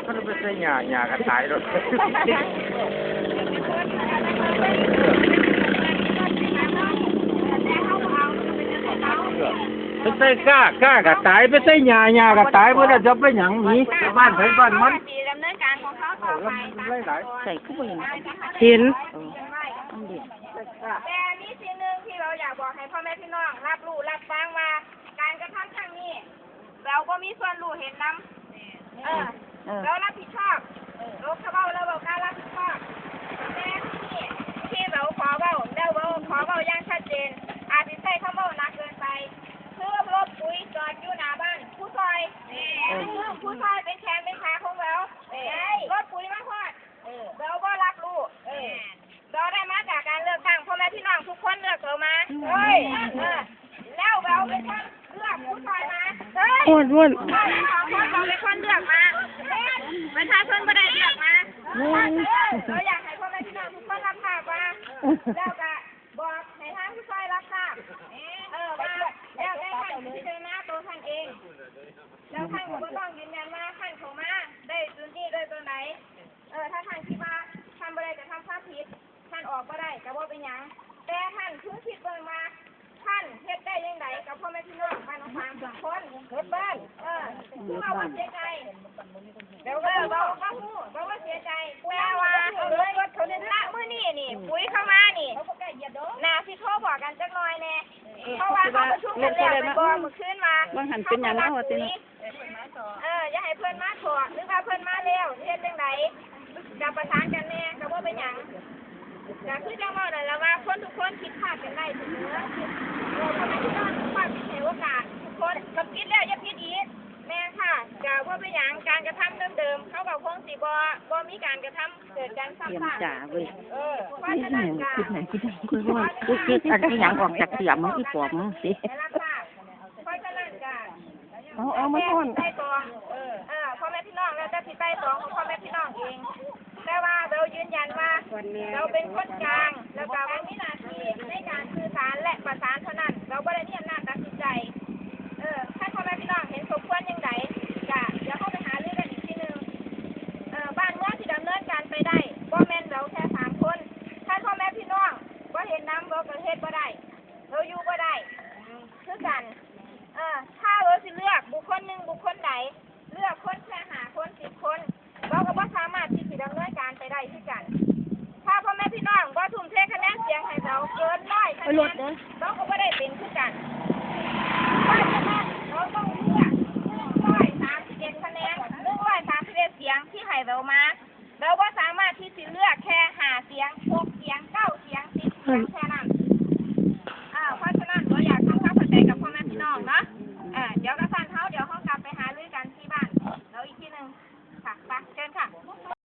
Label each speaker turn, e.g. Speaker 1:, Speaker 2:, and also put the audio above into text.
Speaker 1: มันไม่ใช่หญ้ากันตายรถไม่ใช่กล้ากับตายไม่ใช่หญ้ากับตายเพื่อจะไปหยังนี้บ้านไผบ้านมัน
Speaker 2: ดำเนินการของเขาต่อไป
Speaker 3: ใส่คู่เห็น
Speaker 2: แต่มีสิ่งหนึ่งที่เราอยากบอกให้พ่อแม่พี่น้องรับรู้รับฟังว่าการกระทำครั้งนี้เราก็มีส่วนรู้เห็นนำเรารับผิดชอบเราขอเราการรับผิดชอบแต่ที่เราขอเบาอย่างชัดเจนอาจจะใช้คำว่านักเกินไปคือรถปุ๋ยจอดอยู่หน้าบ้านผู้ซอยเป็นแขนเป็นขาของเรารถปุ๋ยมาพอดเราก็รับรู้เราได้มาจากการเลือกตั้งพ่อแม่พี่น้องทุกคนเลือกเรามาแล้วเราเป็นคนเลือกผู้ซอยมา
Speaker 3: อ้วน
Speaker 2: เราเป็นคนเลือกมาประชาชนไม่ได้เลือกมาเราอยากให้พ่อแม่พี่น้องทุกคนรับทราบว่าแล้วก็บอกให้ทางผู้ซอยรับทราบว่าแล้วได้ท่านพิจารณาตัวท่านเองแล้วท่านก็ต้องยืนยันว่าท่านเข้ามาได้จุดนี้โดยตัวไหนถ้าท่านคิดว่าท่านไม่ได้จะทำความผิดท่านออกก็ได้ก็บ่เป็นหยังแต่ท่านคือคิดเบิ่งมาท่านเฮ็ดได้ยังไงกับพ่อแม่พี่น้องบ้านน้องฟางทุกคนเฮ็ดบ้านคือเราเสียใจเดี๋ยวเราฮู้เราว่าเสียใจแต่ว่าเลยรถเขาเนี่ยละมื้อนี้นี่ปุ๋ยเข้ามานี่น่าสิโทรบอกกันจักหน่อยแน่เพราะว่าเขาประชุมกันแล้วไปบ่มื้อคืนมา
Speaker 3: บางหันเป็นหยังเนาะว่าติ
Speaker 2: อย่าให้เพิ่นมาถอดหรือว่าเพิ่นมาแล้วเฮ็ดจังไดจะประสานกันแน่ก็บ่เป็นหยังก็คือจังว่านั่นล่ะว่าคนทุกคนคิดพลาดกันได้เสมอเพราะฉะนั้นทุกคนความคิดให้โอกาสทุกคนกับคิดแล้วอย่าคิดอีกแม่ค่ะก็บ่เป็นหยังการกระทำเดิมๆเขาก็คงสิบ่มีการกระทำเกิดการซ้ำซาก
Speaker 3: จ่าเว้ย
Speaker 2: เพราะฉะนั้นก็
Speaker 3: คิดอันนี้หยังออกจากเสียมอีปอมสิ
Speaker 2: เพราะฉะนั้นก็
Speaker 3: เอามาก่อน
Speaker 2: ใต้ตองพ่อแม่พี่น้องแล้วแต่สิใต้ตองของพ่อแม่พี่น้องเองแต่ว่าเรายืนยันว่าเราเป็นคนกลางแล้วก็เรามีหน้าที่ในการสื่อสารและประสานเท่านั้นเราไม่ได้มีอำนาจตัดสินใจถ้าพ่อแม่พี่น้องเห็นสมควรยังไงก็เดี๋ยวเข้าไปหาเรื่องกันอีกทีนึงบ้านเมืองที่ดำเนินการไปได้บ่แม่นเราแค่3 คนถ้าพ่อแม่พี่น้องบ่เห็นน้ำเราก็เฮ็ดบ่ได้เราอยู่บ่ได้คือกันถ้าเราสิเลือกบุคคลหนึ่งบุคคลใดเลือกคนแค่5 คน10 คนเราก็บ่สามารถที่จะดำเนินการไปได้คือกันถ้าพ่อแม่พี่น้องบ่ทุ่มเทคะแนนเสียงให้เราเกิน100 คะแนนเราก็บ่ได้เป็นคือกันเพราะฉะนั้นเราต้องเลือก131 คะแนน131 เสียงที่ให้เรามาเราบ่สามารถที่จะเลือกแค่5 เสียง6 เสียง9 เสียง10 เสียงแค่